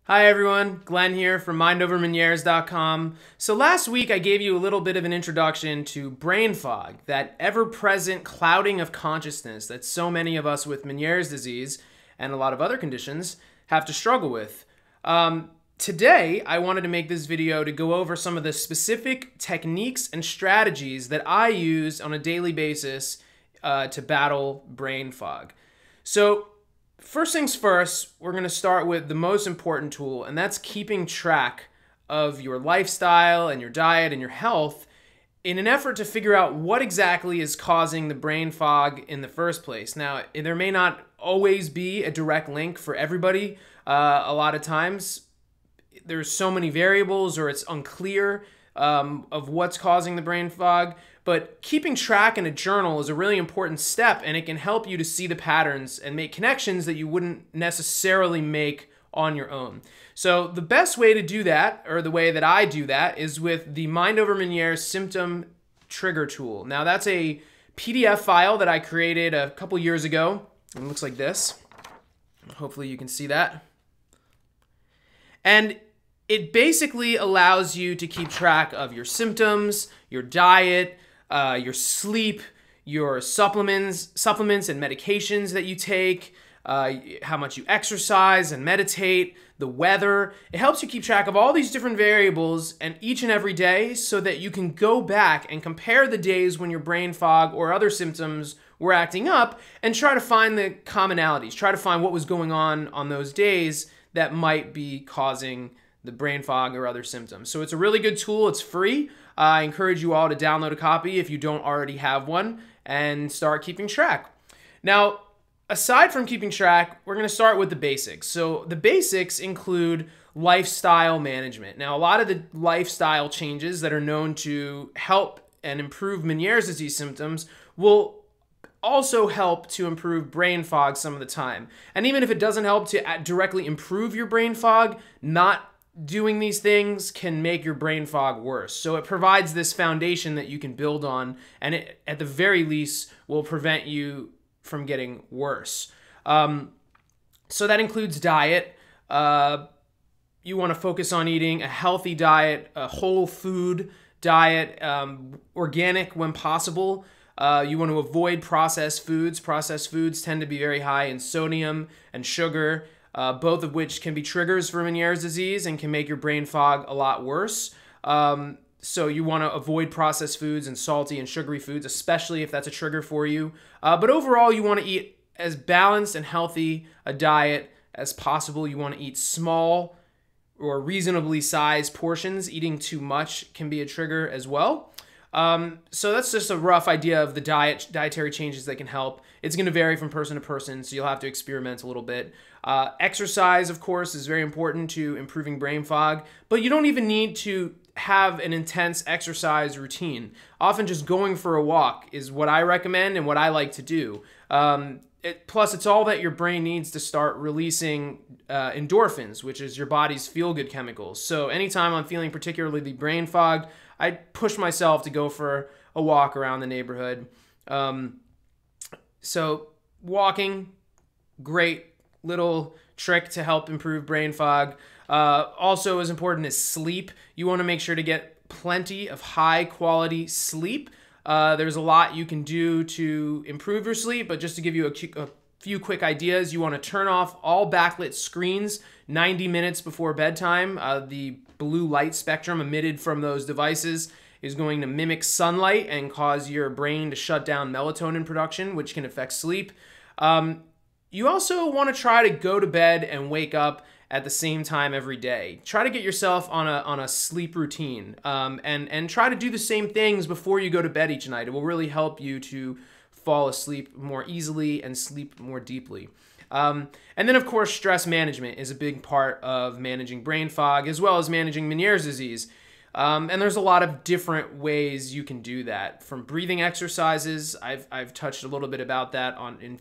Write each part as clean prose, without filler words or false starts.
Hi everyone, Glenn here from mindovermenieres.com. So last week I gave you a little bit of an introduction to brain fog, that ever-present clouding of consciousness that so many of us with Meniere's disease and a lot of other conditions have to struggle with. Today I wanted to make this video to go over some of the specific techniques and strategies that I use on a daily basis to battle brain fog. So first things first, we're going to start with the most important tool, and that's keeping track of your lifestyle and your diet and your health in an effort to figure out what exactly is causing the brain fog in the first place. Now, there may not always be a direct link for everybody. A lot of times, there's so many variables or it's unclear of what's causing the brain fog. But keeping track in a journal is a really important step, and it can help you to see the patterns and make connections that you wouldn't necessarily make on your own. So the best way to do that, or the way that I do that, is with the Mind Over Meniere Symptom Trigger Tool. Now that's a PDF file that I created a couple years ago. It looks like this. Hopefully you can see that. And it basically allows you to keep track of your symptoms, your diet, your sleep, your supplements and medications that you take, how much you exercise and meditate, the weather. It helps you keep track of all these different variables and each and every day so that you can go back and compare the days when your brain fog or other symptoms were acting up and try to find the commonalities, try to find what was going on those days that might be causing the brain fog or other symptoms. So it's a really good tool. It's free. I encourage you all to download a copy if you don't already have one and start keeping track. Now, aside from keeping track, we're going to start with the basics. So the basics include lifestyle management. Now, a lot of the lifestyle changes that are known to help and improve Meniere's disease symptoms will also help to improve brain fog some of the time. And even if it doesn't help to directly improve your brain fog, not doing these things can make your brain fog worse. So it provides this foundation that you can build on, and it, at the very least, will prevent you from getting worse. So that includes diet. You want to focus on eating a healthy diet, a whole food diet, organic when possible. You want to avoid processed foods. Processed foods tend to be very high in sodium and sugar, both of which can be triggers for Meniere's disease and can make your brain fog a lot worse. So you want to avoid processed foods and salty and sugary foods, especially if that's a trigger for you. But overall, you want to eat as balanced and healthy a diet as possible. You want to eat small or reasonably sized portions. Eating too much can be a trigger as well. So that's just a rough idea of the dietary changes that can help. It's going to vary from person to person, so you'll have to experiment a little bit. Exercise, of course, is very important to improving brain fog, but you don't even need to have an intense exercise routine. Often just going for a walk is what I recommend and what I like to do. Plus, it's all that your brain needs to start releasing endorphins, which is your body's feel-good chemicals. So anytime I'm feeling particularly brain fogged, I push myself to go for a walk around the neighborhood. So walking, great little trick to help improve brain fog. Also as important as sleep. You want to make sure to get plenty of high quality sleep. There's a lot you can do to improve your sleep, but just to give you a few quick ideas, you want to turn off all backlit screens 90 minutes before bedtime. The blue light spectrum emitted from those devices is going to mimic sunlight and cause your brain to shut down melatonin production, which can affect sleep. You also want to try to go to bed and wake up at the same time every day. Try to get yourself on a sleep routine, and try to do the same things before you go to bed each night. It will really help you to fall asleep more easily and sleep more deeply. And then, of course, stress management is a big part of managing brain fog as well as managing Meniere's disease. And there's a lot of different ways you can do that. From breathing exercises, I've touched a little bit about that in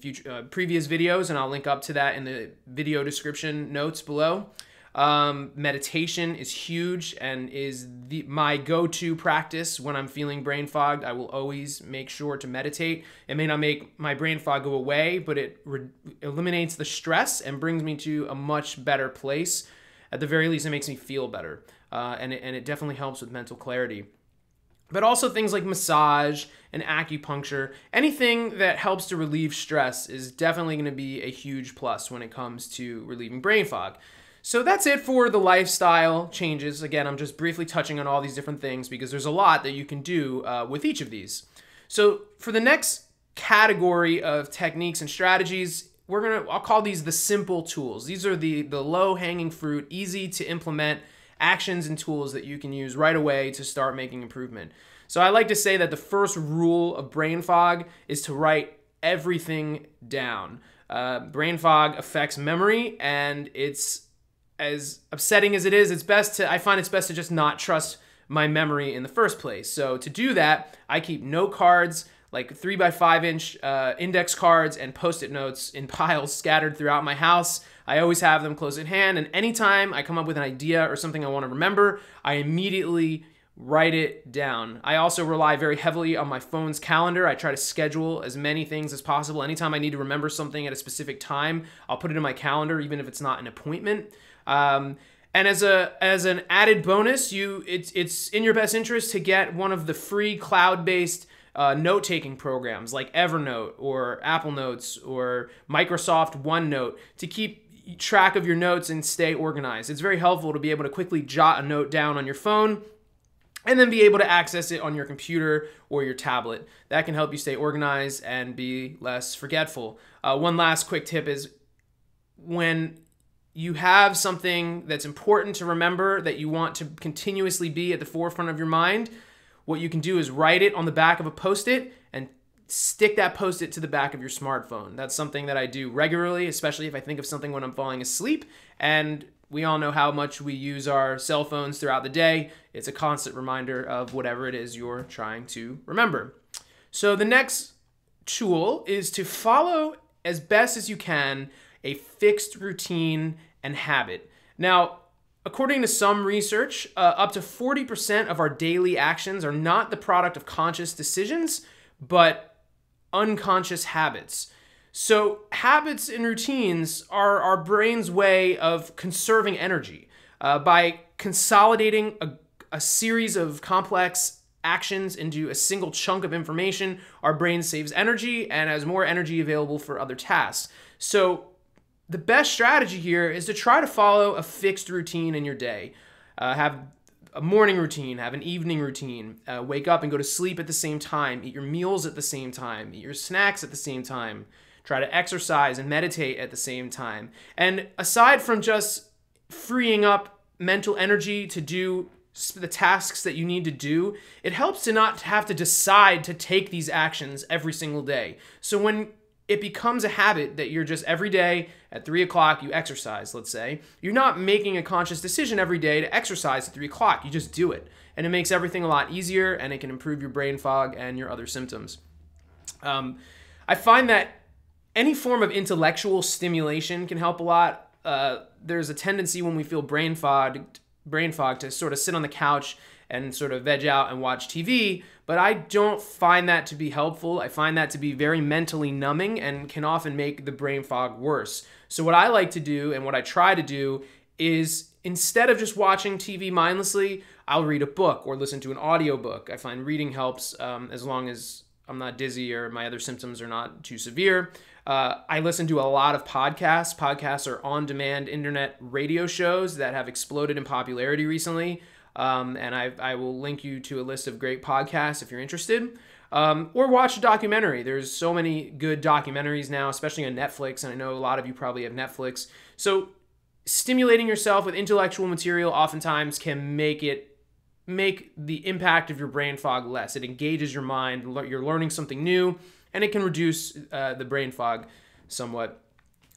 previous videos, and I'll link up to that in the video description notes below. Meditation is huge and is my go-to practice when I'm feeling brain fogged. I will always make sure to meditate. It may not make my brain fog go away, but it eliminates the stress and brings me to a much better place. At the very least, it makes me feel better. And it definitely helps with mental clarity. But also things like massage and acupuncture, anything that helps to relieve stress is definitely going to be a huge plus when it comes to relieving brain fog. So that's it for the lifestyle changes. Again, I'm just briefly touching on all these different things because there's a lot that you can do with each of these. So for the next category of techniques and strategies, I'll call these the simple tools. These are the low-hanging fruit, easy to implement actions and tools that you can use right away to start making improvement. So I like to say that the first rule of brain fog is to write everything down. Brain fog affects memory, and it's as upsetting as it is, I find it's best to just not trust my memory in the first place. So to do that, I keep note cards, like 3x5-inch index cards and Post-it notes in piles scattered throughout my house. I always have them close at hand, and anytime I come up with an idea or something I want to remember, I immediately write it down. I also rely very heavily on my phone's calendar. I try to schedule as many things as possible. Anytime I need to remember something at a specific time, I'll put it in my calendar, even if it's not an appointment. And as an added bonus, it's in your best interest to get one of the free cloud-based note-taking programs like Evernote or Apple Notes or Microsoft OneNote to keep track of your notes and stay organized. It's very helpful to be able to quickly jot a note down on your phone and then be able to access it on your computer or your tablet. That can help you stay organized and be less forgetful. One last quick tip is when you have something that's important to remember that you want to continuously be at the forefront of your mind, what you can do is write it on the back of a Post-it and stick that Post-it to the back of your smartphone. That's something that I do regularly, especially if I think of something when I'm falling asleep. And we all know how much we use our cell phones throughout the day. It's a constant reminder of whatever it is you're trying to remember. So the next tool is to follow as best as you can a fixed routine and habit. Now, according to some research, up to 40% of our daily actions are not the product of conscious decisions, but unconscious habits. So habits and routines are our brain's way of conserving energy. By consolidating a series of complex actions into a single chunk of information, our brain saves energy and has more energy available for other tasks. So the best strategy here is to try to follow a fixed routine in your day. Have a morning routine, have an evening routine, wake up and go to sleep at the same time, eat your meals at the same time, eat your snacks at the same time, try to exercise and meditate at the same time. And aside from just freeing up mental energy to do the tasks that you need to do, it helps to not have to decide to take these actions every single day. So when it becomes a habit that you're just every day at 3 o'clock, you exercise, let's say, you're not making a conscious decision every day to exercise at 3 o'clock. You just do it. And it makes everything a lot easier, and it can improve your brain fog and your other symptoms. I find that any form of intellectual stimulation can help a lot. There's a tendency when we feel brain fog to sort of sit on the couch and sort of veg out and watch TV, but I don't find that to be helpful. I find that to be very mentally numbing and can often make the brain fog worse. So what I like to do and what I try to do is instead of just watching TV mindlessly, I'll read a book or listen to an audiobook. I find reading helps as long as I'm not dizzy or my other symptoms are not too severe. I listen to a lot of podcasts. Podcasts are on-demand internet radio shows that have exploded in popularity recently. And I will link you to a list of great podcasts if you're interested. Or watch a documentary. There's so many good documentaries now, especially on Netflix, and I know a lot of you probably have Netflix. So stimulating yourself with intellectual material oftentimes can make the impact of your brain fog less. It engages your mind, you're learning something new, and it can reduce the brain fog somewhat.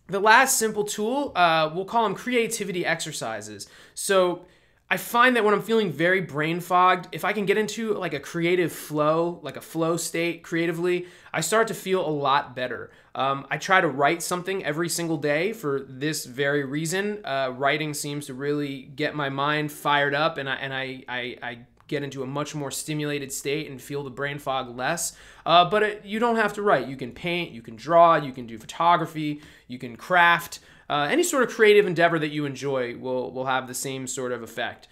The last simple tool, we'll call them creativity exercises. So I find that when I'm feeling very brain fogged, if I can get into like a creative flow, like a flow state creatively, I start to feel a lot better. I try to write something every single day for this very reason. Writing seems to really get my mind fired up, and I get into a much more stimulated state and feel the brain fog less. But you don't have to write. You can paint, you can draw, you can do photography, you can craft. Any sort of creative endeavor that you enjoy will have the same sort of effect.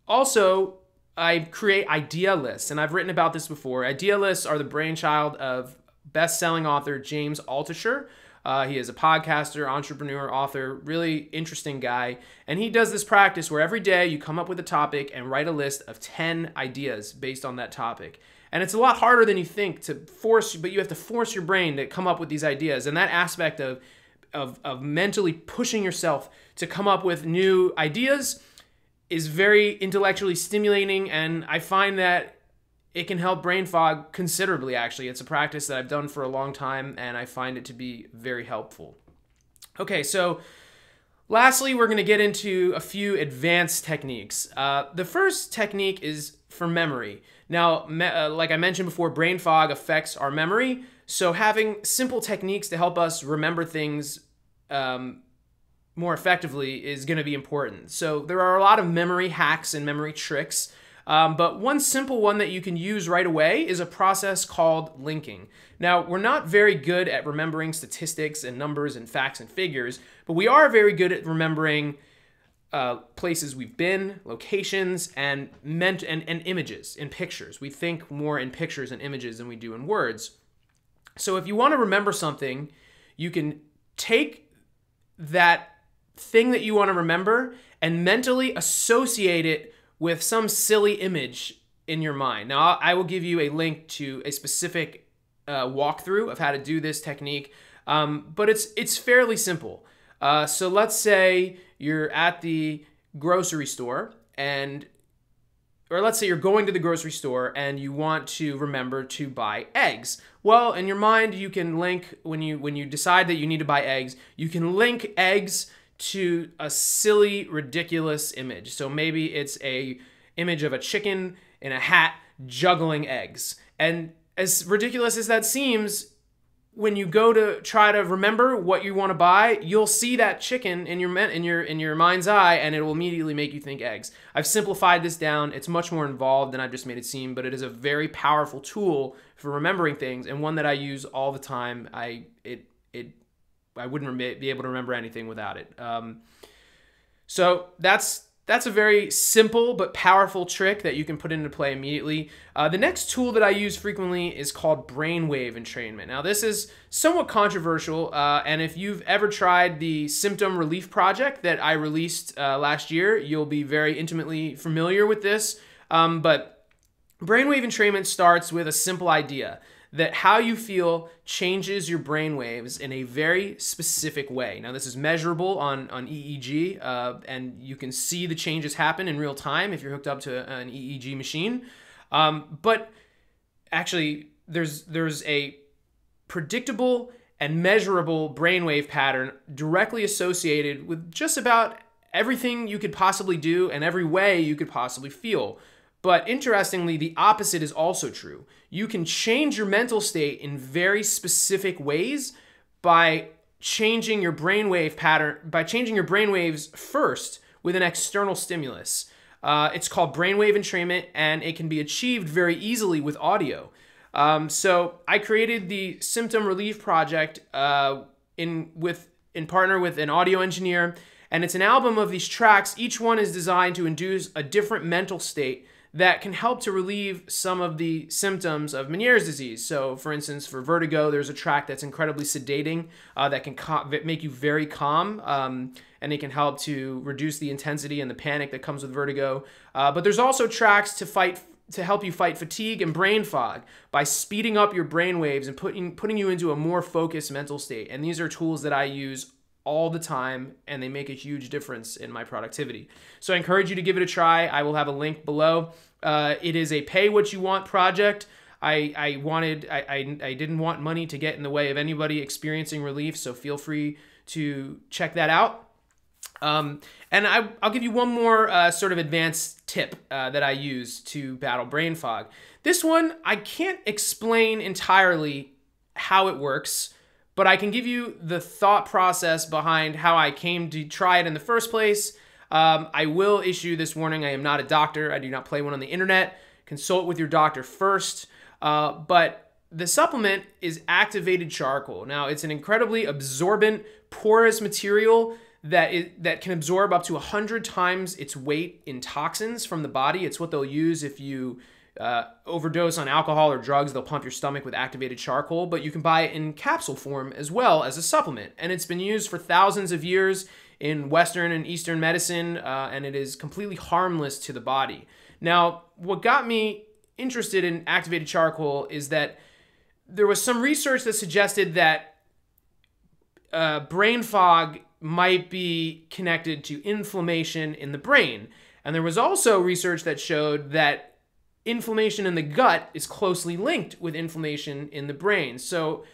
Also, I create idea lists, and I've written about this before. Idea lists are the brainchild of best-selling author James Altucher. He is a podcaster, entrepreneur, author, really interesting guy. And he does this practice where every day you come up with a topic and write a list of 10 ideas based on that topic. And it's a lot harder than you think but you have to force your brain to come up with these ideas. And that aspect of mentally pushing yourself to come up with new ideas is very intellectually stimulating. And I find that it can help brain fog considerably, actually. It's a practice that I've done for a long time, and I find it to be very helpful. Okay, so lastly, we're going to get into a few advanced techniques. The first technique is for memory. Now, like I mentioned before, brain fog affects our memory, so having simple techniques to help us remember things more effectively is going to be important. So there are a lot of memory hacks and memory tricks. But one simple one that you can use right away is a process called linking. Now, we're not very good at remembering statistics and numbers and facts and figures, but we are very good at remembering places we've been, locations, and images in pictures. We think more in pictures and images than we do in words. So if you want to remember something, you can take that thing that you want to remember and mentally associate it with some silly image in your mind. Now, I will give you a link to a specific walkthrough of how to do this technique, but it's fairly simple. So let's say you're at the grocery store, or let's say you're going to the grocery store and you want to remember to buy eggs. Well, in your mind, you can link, when you decide that you need to buy eggs, you can link eggs to a silly, ridiculous image. So maybe it's a image of a chicken in a hat juggling eggs. And as ridiculous as that seems, when you go to try to remember what you want to buy, you'll see that chicken in your mind's eye, and it will immediately make you think eggs. I've simplified this down. It's much more involved than I've just made it seem, but it is a very powerful tool for remembering things, and one that I use all the time. I wouldn't be able to remember anything without it. So that's a very simple but powerful trick that you can put into play immediately. The next tool that I use frequently is called brainwave entrainment. Now, this is somewhat controversial, and if you've ever tried the symptom relief project that I released last year, you'll be very intimately familiar with this. But brainwave entrainment starts with a simple idea that how you feel changes your brain waves in a very specific way. Now, this is measurable on EEG, and you can see the changes happen in real time if you're hooked up to an EEG machine. But actually, there's a predictable and measurable brainwave pattern directly associated with just about everything you could possibly do and every way you could possibly feel. But interestingly, the opposite is also true. You can change your mental state in very specific ways by changing your brainwave pattern, by changing your brainwaves first with an external stimulus. It's called brainwave entrainment, and it can be achieved very easily with audio. So I created the Symptom Relief Project in partner with an audio engineer, and it's an album of these tracks. Each one is designed to induce a different mental state that can help to relieve some of the symptoms of Meniere's disease. So, for instance, for vertigo, there's a track that's incredibly sedating that can make you very calm, and it can help to reduce the intensity and the panic that comes with vertigo. But there's also tracks to help you fight fatigue and brain fog by speeding up your brain waves and putting you into a more focused mental state. And these are tools that I use all the time, and they make a huge difference in my productivity. So I encourage you to give it a try. I will have a link below. It is a pay what you want project. I didn't want money to get in the way of anybody experiencing relief, so feel free to check that out. And I'll give you one more sort of advanced tip that I use to battle brain fog. This one, I can't explain entirely how it works, but I can give you the thought process behind how I came to try it in the first place. I will issue this warning. I am not a doctor. I do not play one on the internet. Consult with your doctor first. But the supplement is activated charcoal. Now, it's an incredibly absorbent, porous material that can absorb up to 100 times its weight in toxins from the body. It's what they'll use if you overdose on alcohol or drugs. They'll pump your stomach with activated charcoal, but you can buy it in capsule form as well as a supplement. And it's been used for thousands of years in Western and Eastern medicine, and it is completely harmless to the body. Now, what got me interested in activated charcoal is that there was some research that suggested that brain fog might be connected to inflammation in the brain. And there was also research that showed that inflammation in the gut is closely linked with inflammation in the brain. So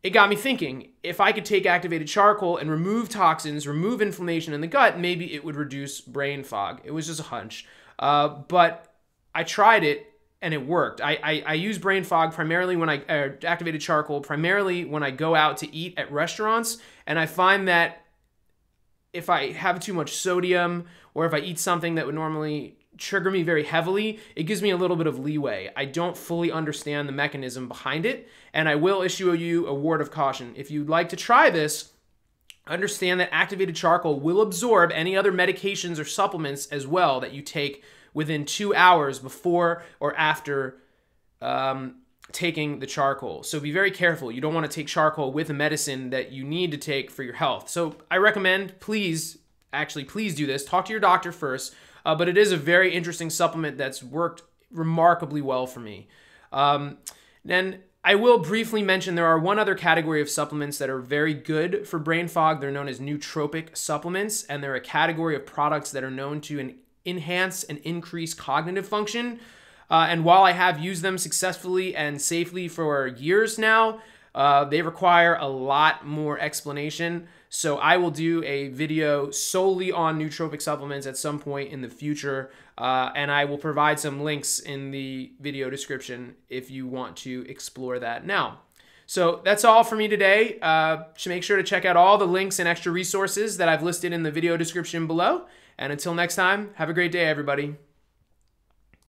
it got me thinking, if I could take activated charcoal and remove toxins, remove inflammation in the gut, maybe it would reduce brain fog. It was just a hunch. But I tried it and it worked. I use brain fog primarily when activated charcoal, primarily when I go out to eat at restaurants. And I find that if I have too much sodium or if I eat something that would normally trigger me very heavily, it gives me a little bit of leeway. I don't fully understand the mechanism behind it, and I will issue you a word of caution. If you'd like to try this, understand that activated charcoal will absorb any other medications or supplements as well that you take within 2 hours before or after taking the charcoal. So be very careful. You don't want to take charcoal with a medicine that you need to take for your health. So I recommend, please do this. Talk to your doctor first. But it is a very interesting supplement that's worked remarkably well for me. Then I will briefly mention there are one other category of supplements that are very good for brain fog. They're known as nootropic supplements, and they're a category of products that are known to enhance and increase cognitive function. And while I have used them successfully and safely for years now, they require a lot more explanation. So I will do a video solely on nootropic supplements at some point in the future, and I will provide some links in the video description if you want to explore that now. So that's all for me today. Make sure to check out all the links and extra resources that I've listed in the video description below. And until next time, have a great day, everybody.